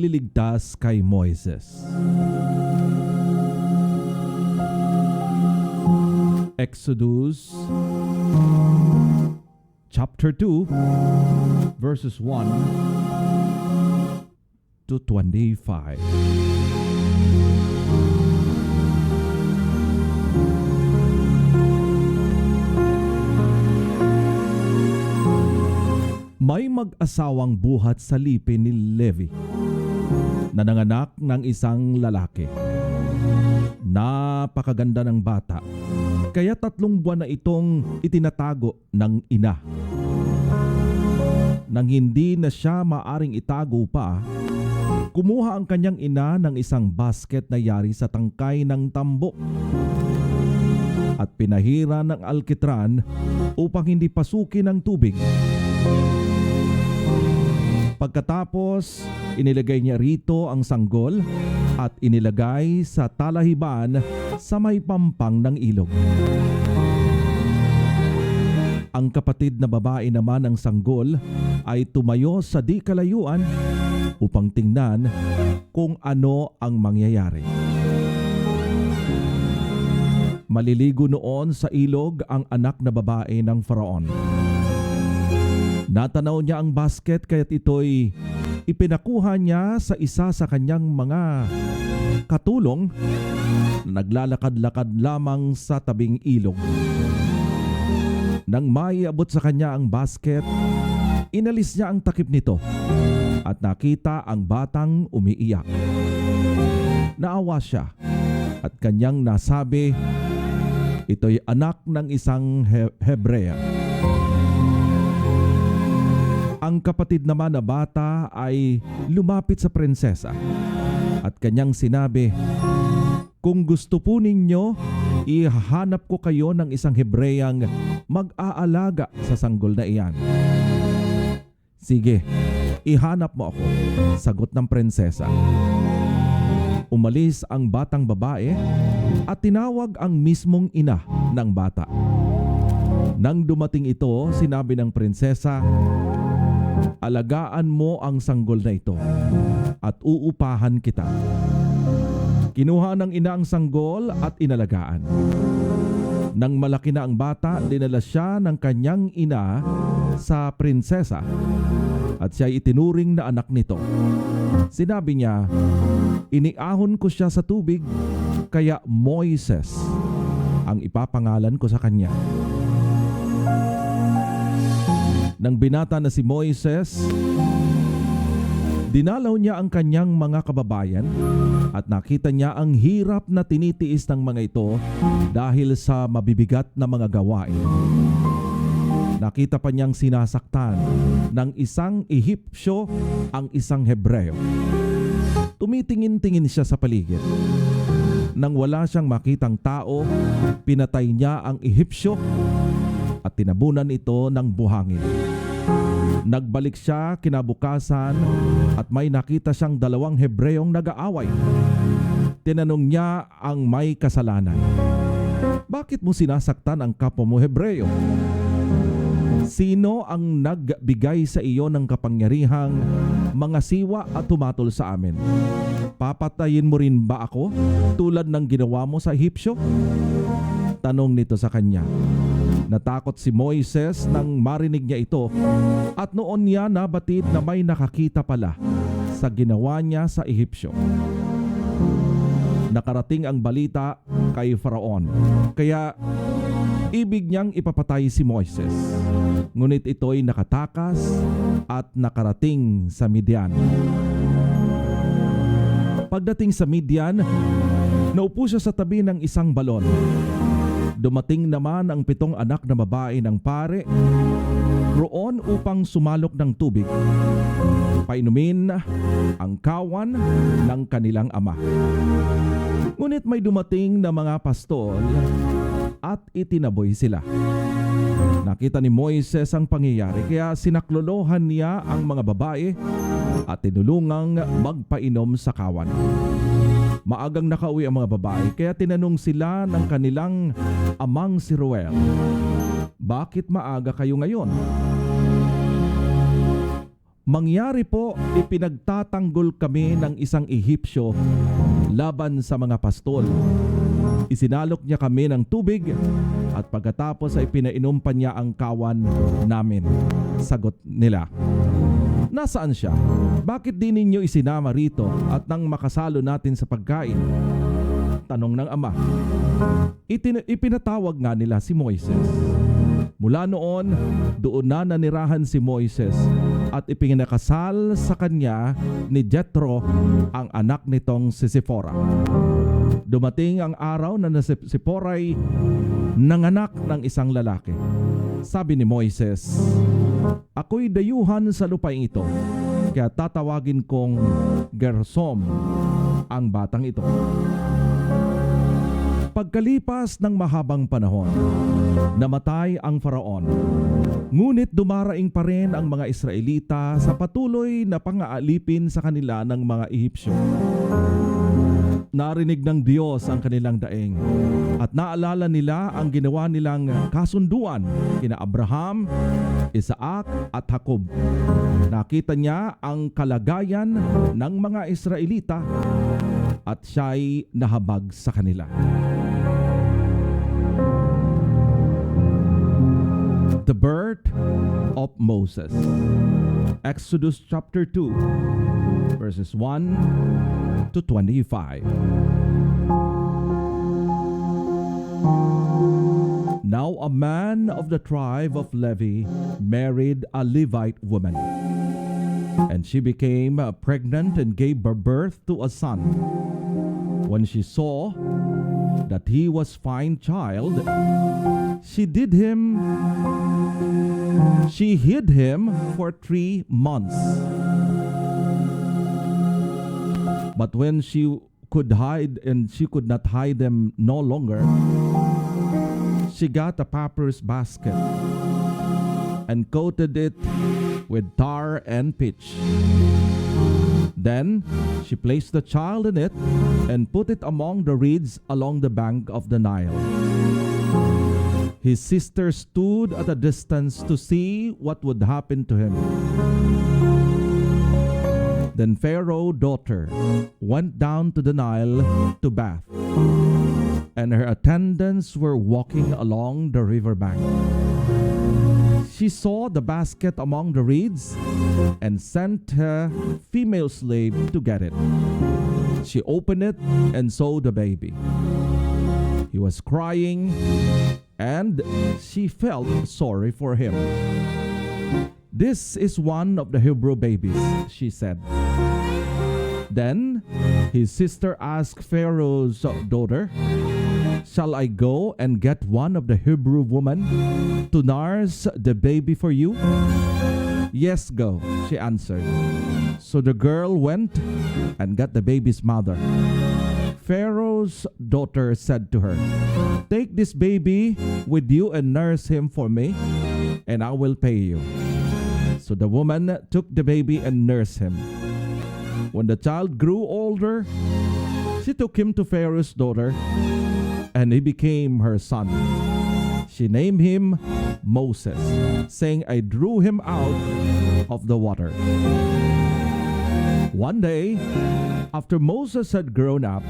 pagliligtas kay Moises. Exodus chapter 2 verses 1 to 25. May mag-asawang buhat sa lipi ni Levi na nanganak ng isang lalaki. Napakaganda ng bata, kaya 3 buwan na itong itinatago ng ina. Nang hindi na siya maaring itago pa, kumuha ang kanyang ina ng isang basket na yari sa tangkay ng tambok at pinahira ng alkitran upang hindi pasukin ng tubig. Pagkatapos, inilagay niya rito ang sanggol at inilagay sa talahiban sa may pampang ng ilog. Ang kapatid na babae naman ng sanggol ay tumayo sa di kalayuan upang tingnan kung ano ang mangyayari. Maliligo noon sa ilog ang anak na babae ng Faraon. Natanaw niya ang basket kaya't ito'y ipinakuha niya sa isa sa kanyang mga katulong na naglalakad-lakad lamang sa tabing ilog. Nang maiabot sa kanya ang basket, inalis niya ang takip nito at nakita ang batang umiiyak. Naawa siya at kanyang nasabi, ito'y anak ng isang Hebrea. Ang kapatid naman na bata ay lumapit sa prinsesa at kanyang sinabi, kung gusto po ninyo, ihahanap ko kayo ng isang Hebreang mag-aalaga sa sanggol na iyan. Sige, ihanap mo ako, sagot ng prinsesa. Umalis ang batang babae at tinawag ang mismong ina ng bata. Nang dumating ito, sinabi ng prinsesa, alagaan mo ang sanggol na ito at uupahan kita. Kinuha ng ina ang sanggol at inalagaan. Nang malaki na ang bata, dinala siya ng kanyang ina sa prinsesa at siya itinuring na anak nito. Sinabi niya, iniahon ko siya sa tubig, kaya Moises ang ipapangalan ko sa kanya. Nang binata na si Moises, dinalaw niya ang kanyang mga kababayan at nakita niya ang hirap na tinitiis ng mga ito dahil sa mabibigat na mga gawain. Nakita pa niyang sinasaktan ng isang Ehipsyo ang isang Hebreo. Tumitingin-tingin siya sa paligid. Nang wala siyang makitang tao, pinatay niya ang Ehipsyo at tinabunan ito ng buhangin. Nagbalik siya kinabukasan at may nakita siyang 2 Hebreong nag-aaway. Tinanong niya ang may kasalanan, bakit mo sinasaktan ang kapwa mo Hebreo? Sino ang nagbigay sa iyo ng kapangyarihang mga siwa at tumatol sa amin? Papatayin mo rin ba ako tulad ng ginawa mo sa Ehipsyo? Tanong nito sa kanya. Natakot si Moises nang marinig niya ito at noon niya nabatid na may nakakita pala sa ginawa niya sa Ehipsyo. Nakarating ang balita kay Faraon, kaya ibig niyang ipapatay si Moises. Ngunit ito'y nakatakas at nakarating sa Midian. Pagdating sa Midian, naupo siya sa tabi ng isang balon. Dumating naman ang 7 anak na babae ng pare roon upang sumalok ng tubig, painumin ang kawan ng kanilang ama. Ngunit may dumating na mga pastol at itinaboy sila. Nakita ni Moises ang pangyayari, kaya sinaklolohan niya ang mga babae at tinulungang magpainom sa kawan. Maagang nakauwi ang mga babae, kaya tinanong sila ng kanilang amang si Ruel, bakit maaga kayo ngayon? Mangyari po, ipinagtatanggol kami ng isang Ehipsyo laban sa mga pastol. Isinalok niya kami ng tubig at pagkatapos ay pinainom pa niya ang kawan namin. Sagot nila, nasaan siya? Bakit di ninyo isinama rito at nang makasalo natin sa pagkain? Tanong ng ama. Ipinatawag nga nila si Moises. Mula noon, doon na nanirahan si Moises at ipinakasal sa kanya ni Jethro, ang anak nitong si Zipporah. Dumating ang araw na si Zipporah ay nanganak ng isang lalaki. Sabi ni Moises, ako'y dayuhan sa lupain ito, kaya tatawagin kong Gershom ang batang ito. Pagkalipas ng mahabang panahon, namatay ang Faraon. Ngunit dumaraing pa rin ang mga Israelita sa patuloy na pang-aalipin sa kanila ng mga Ehipsyo. Narinig ng Diyos ang kanilang daing at naalala nila ang ginawa nilang kasunduan kina Abraham, Isaac at Jacob. Nakita niya ang kalagayan ng mga Israelita at siya'y nahabag sa kanila. The birth of Moses. Exodus chapter 2, verses 1 to 25. Now a man of the tribe of Levi married a Levite woman, and she became pregnant and gave birth to a son. When she saw that he was fine child, she hid him for 3 months. But when she could not hide them no longer, she got a papyrus basket and coated it with tar and pitch. Then she placed the child in it and put it among the reeds along the bank of the Nile. His sister stood at a distance to see what would happen to him. Then Pharaoh's daughter went down to the Nile to bathe, and her attendants were walking along the river bank. She saw the basket among the reeds and sent her female slave to get it. She opened it and saw the baby. He was crying, and she felt sorry for him. This is one of the Hebrew babies, she said. Then his sister asked Pharaoh's daughter, shall I go and get one of the Hebrew women to nurse the baby for you? Yes, go, she answered. So the girl went and got the baby's mother. Pharaoh's daughter said to her, take this baby with you and nurse him for me, and I will pay you. So the woman took the baby and nursed him. When the child grew older, she took him to Pharaoh's daughter, and he became her son. She named him Moses, saying, I drew him out of the water. One day, after Moses had grown up,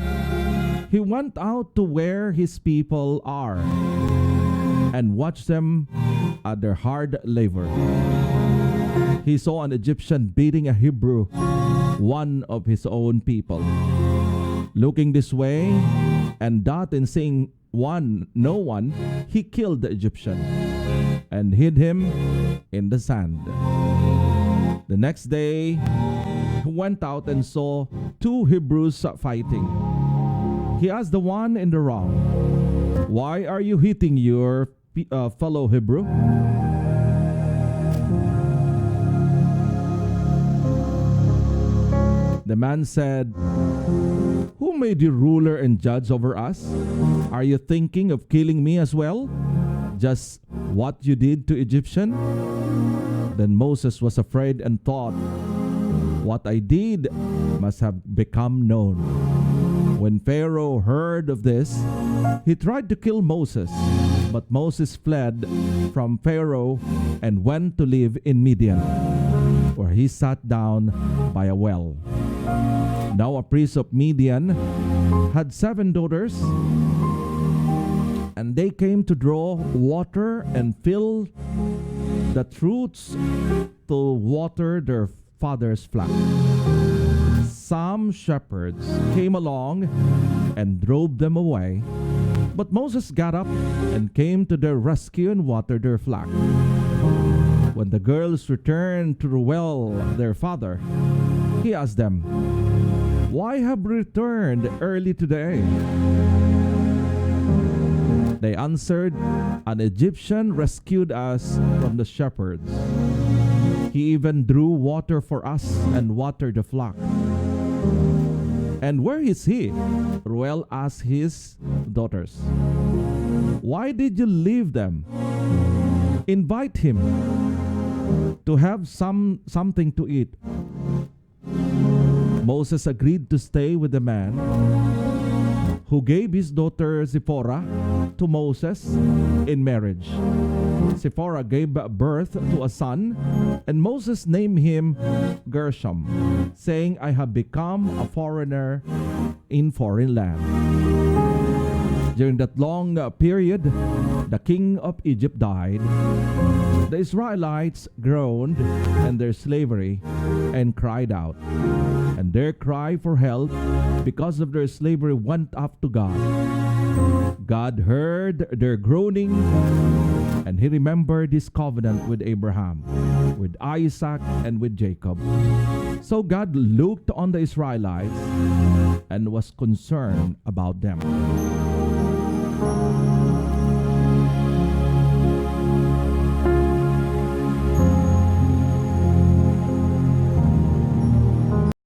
he went out to where his people are and watched them at their hard labor. He saw an Egyptian beating a Hebrew, one of his own people. Looking this way and that, and seeing no one, he killed the Egyptian and hid him in the sand. The next day, he went out and saw 2 Hebrews fighting. He asked the one in the wrong, why are you hitting your fellow Hebrew? The man said, who made you ruler and judge over us? Are you thinking of killing me as well? Just what you did to Egyptian? Then Moses was afraid and thought, what I did must have become known. When Pharaoh heard of this, he tried to kill Moses, but Moses fled from Pharaoh and went to live in Midian. where he sat down by a well. Now a priest of Midian had 7 daughters, and they came to draw water and fill the troughs to water their father's flock. Some shepherds came along and drove them away, but Moses got up and came to their rescue and watered their flock. When the girls returned to the well their father, he asked them, "Why have you returned early today?" They answered, "An Egyptian rescued us from the shepherds. He even drew water for us and watered the flock." "And where is he?" Reuel asked his daughters. "Why did you leave them? Invite him to have something to eat." Moses agreed to stay with the man who gave his daughter Zipporah to Moses in marriage. Zipporah gave birth to a son, and Moses named him Gershom, saying, "I have become a foreigner in foreign land." During that long period, the king of Egypt died. The Israelites groaned in their slavery and cried out. And their cry for help because of their slavery went up to God. God heard their groaning, and he remembered his covenant with Abraham, with Isaac, and with Jacob. So God looked on the Israelites and was concerned about them.